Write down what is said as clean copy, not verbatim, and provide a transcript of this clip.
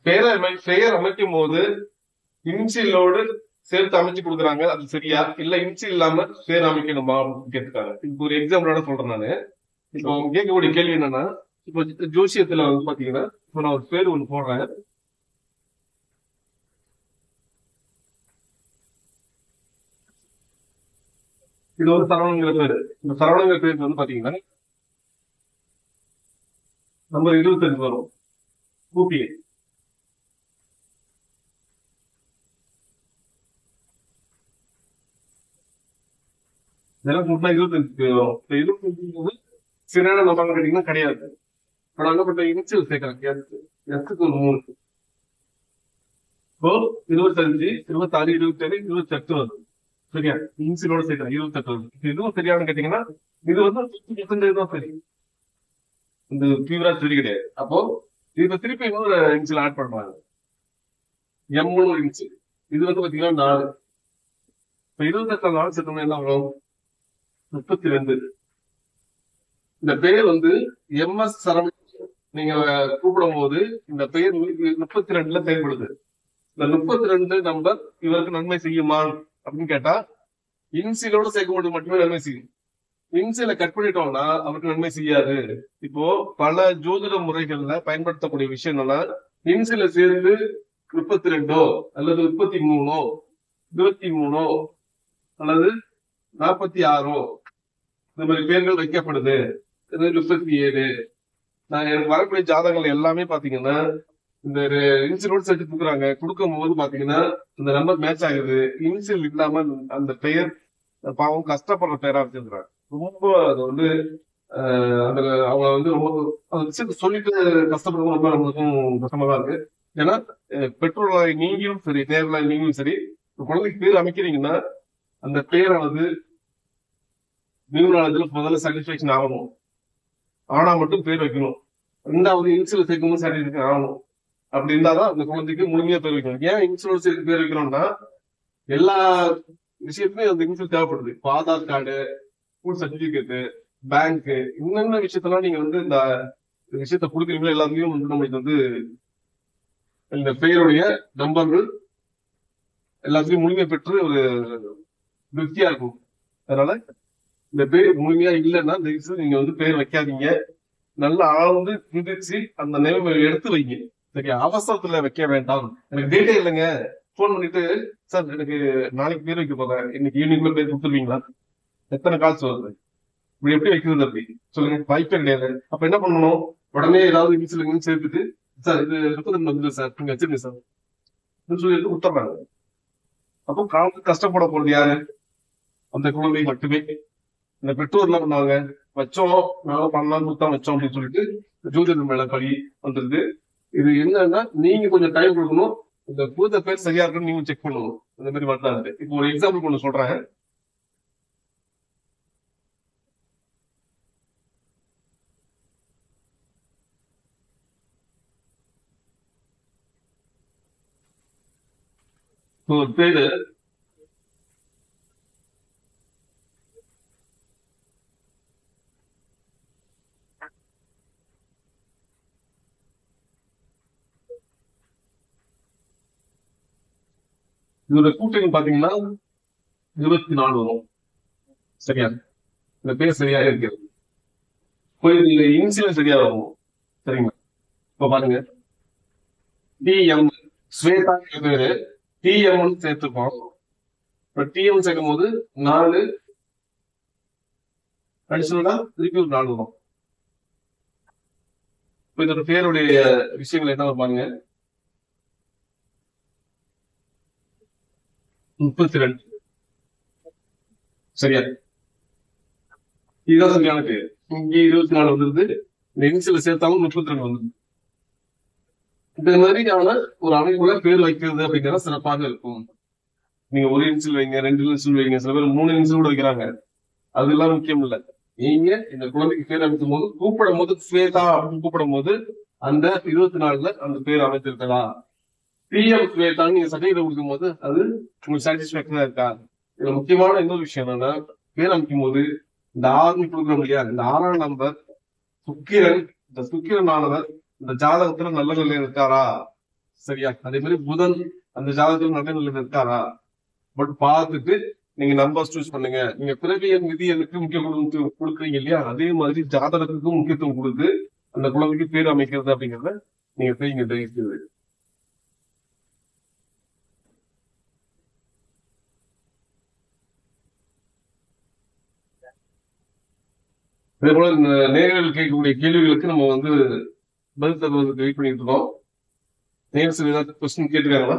பெயர் அமைக்கும் போது இன்சிலோடு சேர்த்து அமைச்சு கொடுக்குறாங்க. அது சரியா? இல்ல இன்சி இல்லாம பேர் அமைக்கணுமா அப்படின்னு கேட்டுருக்காங்க. இப்போ ஒரு எக்ஸாம்பிளோட சொல்றேன் நானு. இப்போ அவங்க கேட்கக்கூடிய கேள்வி என்னன்னா, இப்போ ஜோசியத்துல வந்து பாத்தீங்கன்னா, இப்போ நான் ஒரு பேர் ஒண்ணு போடுறேன். இது வந்து சரவணங்கிற பேரு. இந்த சரவணங்கிற பேருக்கு வந்து பாத்தீங்கன்னா நம்பர் 25 வரும். கூப்பியே இதெல்லாம் கூட்டினா 25 வரும். இந்த 25 சரியான நம்பர் கேட்டீங்கன்னா கிடையாது. ஆனா என்ன பண்ற இனிஷியல் சேர்க்கறேன். எஸ்க்கு ஒரு 3. இப்போ 25, 26, 27, 28 வருது. சரியா? இன்சிலோட சேர்க்கிறேன் 28 வருது. இதுவும் சரியானு கேட்டீங்கன்னா இது வந்து 50% தான் சரி. இந்த பியூரா சரி கிடையாது. அப்போ இப்ப திருப்பி இன்னொரு இன்சில் ஆட் பண்றாங்க. M1 inch. இது வந்து பாத்தீங்கன்னா 4. இப்ப 28 4 சேர்த்தோம்னா என்ன வரும்? 32. இந்த பேர் வந்து MS சரவணன் நீங்க கூப்பிடும் போது இந்த பெயர் 32ல செயல்படுது. இந்த 32 நம்பர் இவருக்கு நன்மை செய்யுமா அப்படின்னு கேட்டா இன்சிலோட சேர்க்கும்போது மட்டுமே நன்மை செய்யும். இன்சில கட் பண்ணிட்டோம்னா அவருக்கு நன்மை செய்யாது. இப்போ பல ஜோதிட முறைகள்ல பயன்படுத்தக்கூடிய விஷயம் என்னன்னா, இன்சில சேர்ந்து 32 அல்லது 33 23 அல்லது 46 இந்த மாதிரி பேர்கள் வைக்கப்படுது. 37 நான் எனக்கு வரக்கூடிய ஜாதகங்கள் எல்லாமே பாத்தீங்கன்னா இந்த இன்சிலோடு சேர்த்து கொடுக்குறாங்க. கொடுக்கும் போது பாத்தீங்கன்னா இந்த நம்பர் மேட்ச் ஆகுது. இன்சில் இல்லாம அந்த பெயர் பாவம் கஷ்டப்படுற பேரா வச்சிருக்கிறாங்க. ரொம்ப அது வந்து அந்த அவங்க வந்து ரொம்ப அந்த விஷயத்த சொல்லிட்டு கஷ்டப்படுறது ரொம்ப நம்மளுக்கும் கஷ்டமா தான் இருக்கு. ஏன்னா பெற்றோர்களை நீங்களும் சரி, நேர்ல நீங்களும் சரி, குழந்தைக்கு பேர் அமைக்கிறீங்கன்னா அந்த பேரானது நியூரானதுல முதல்ல சாட்டிஸ்பேக்ஷன் ஆகணும். ஆனா மட்டும் பேர் வைக்கணும். ரெண்டாவது இன்சில் சேர்க்கணும் சாட்டிஸ்பேக்ஷன் ஆகணும். அப்படி இருந்தாதான் அந்த குழந்தைக்கு முழுமையா பேர் வைக்கணும். ஏன் இன்சிலோட சேர்த்து பேர் வைக்கணும்னா எல்லா விஷயத்துலயும் அந்த இன்சில் தேவைப்படுது. இப்போ Aadhaar card, school certificate, bank, இன்னென்ன விஷயத்தெல்லாம் நீங்க வந்து இந்த விஷயத்த கொடுக்குறீங்களோ எல்லாத்தையும் வந்து நம்மளுக்கு வந்து இந்த பெயருடைய நம்பர்கள் எல்லாத்தையும் முழுமையை பெற்று ஒரு திருப்தியா இருக்கும். அதனால இந்த பேர் முழுமையா இல்லைன்னா இந்த விஷயம் நீங்க வந்து பேர் வைக்காதீங்க. நல்லா ஆழ்ந்து சிந்திச்சு அந்த நிலைமை எடுத்து வைங்க. சரியா? அவசரத்துல வைக்க வேண்டாம். எனக்கு டேட்டே இல்லைங்க, போன் பண்ணிட்டு சார் எனக்கு நாளைக்கு பேர் வைக்க போறேன், இன்னைக்கு ஈவினிங் பேர் கொடுத்துருவீங்களா? எத்தனை கால்ஸ் வருது? இப்படி எப்படி வைக்கிறது அப்படி சொல்லுங்க. வாய்ப்பே கிடையாது. அப்ப என்ன பண்ணணும்? உடனே ஏதாவது இன்சில் சேர்த்துட்டு சார் இது 32 வந்து சார் நீங்க வச்சிருங்க சார் சொல்லிட்டு கொடுத்துட்றாங்க. அப்போ காலத்துக்கு கஷ்டப்பட போறது யாரு? அந்த குழந்தை மட்டுமே. இந்த பெற்றோர் என்ன பண்ணுவாங்க? வச்சோம் நாங்க பண்ணலாம் கொடுத்தா வச்சோம் அப்படின்னு சொல்லிட்டு ஜோதிடர் மேல பழி வந்துருது. இது என்னன்னா நீங்க கொஞ்சம் டைம் கொடுக்கணும். இந்த பூத பேர் சரியா இருக்குன்னு நீங்க செக் பண்ணணும். இந்த மாதிரி வரலாறு. இப்போ ஒரு எக்ஸாம்பிள் ஒண்ணு சொல்றேன். ஒரு பேரு இதோட கூட்டணி பாத்தீங்கன்னா 24 வரும். சரியா? இந்த பேர் சரியா இருக்கிறது. இன்சிலும் சரியா வரும். சரிங்களா? இப்ப பாருங்க, டிஎம் ஸ்வேதா பேரு டிஎம் சேர்த்துப்போம். இப்ப டிஎம் சேர்க்கும் போது 4 அடிஷனலா திருப்பி ஒரு 4 வரும். இப்ப இதோட பேருடைய விஷயங்கள் என்ன பாருங்க. 32. சரியா? இதுதான் சரியான பேர். இங்க 24 வந்துருது. இந்த இன்சில சேர்த்தாலும் 32 வந்துருது. இந்த மாதிரியான ஒரு அமைப்புல பேர் வைக்கிறது அப்படிங்கிறது சிறப்பாக இருக்கும். நீங்க ஒரு இன்சில் வைங்க, 2 இன்சில் வைங்க, சில பேர் 3 இன்சில் கூட வைக்கிறாங்க. அதெல்லாம் முக்கியம் இல்ல. நீங்க இந்த குழந்தைக்கு பேர் அமைக்கும் போது கூப்பிடும் போது ஸ்வேதா அப்படின்னு கூப்பிடும் போது அந்த 24ல அந்த பேர் அமைச்சிருக்கலாம். பிஎம் ஸ்வேதான்னு நீங்க சர்டிபிகேட் கொடுக்கும் போது அது உங்களுக்கு சாட்டிஸ்பேக்டரா இருக்கா? இதுல முக்கியமான இன்னொரு விஷயம் என்னன்னா, பேர் அமைக்கும் போது இந்த 6 கொடுக்குறோம் இல்லையா, இந்த 6ஆம் நம்பர் சுக்கிரன், இந்த சுக்கிரனானவர் இந்த ஜாதகத்துல நல்ல நிலையில இருக்காரா சரியா? அதே மாதிரி புதன் அந்த ஜாதகத்துல நல்ல நிலையில இருக்காரா பட் பார்த்துட்டு நீங்க நம்பர்ஸ் சூஸ் பண்ணுங்க. நீங்க பிறவி எண் விதி எனக்கு முக்கியத்துவம் கொடுக்குறீங்க இல்லையா, அதே மாதிரி ஜாதகத்துக்கும் முக்கியத்துவம் கொடுத்து அந்த குழந்தைக்கு பேர் அமைக்கிறது அப்படிங்கிறத நீங்க செய்யுங்க தயவு செய்து. அதே போல இந்த நேர்கள் கேட்கக்கூடிய கேள்விகளுக்கு நம்ம வந்து பதில் தருவதற்கு வெயிட் பண்ணிட்டு இருக்கோம். நேர்கள் ஏதாவது கொஸ்டின் கேட்டுருக்காங்களா?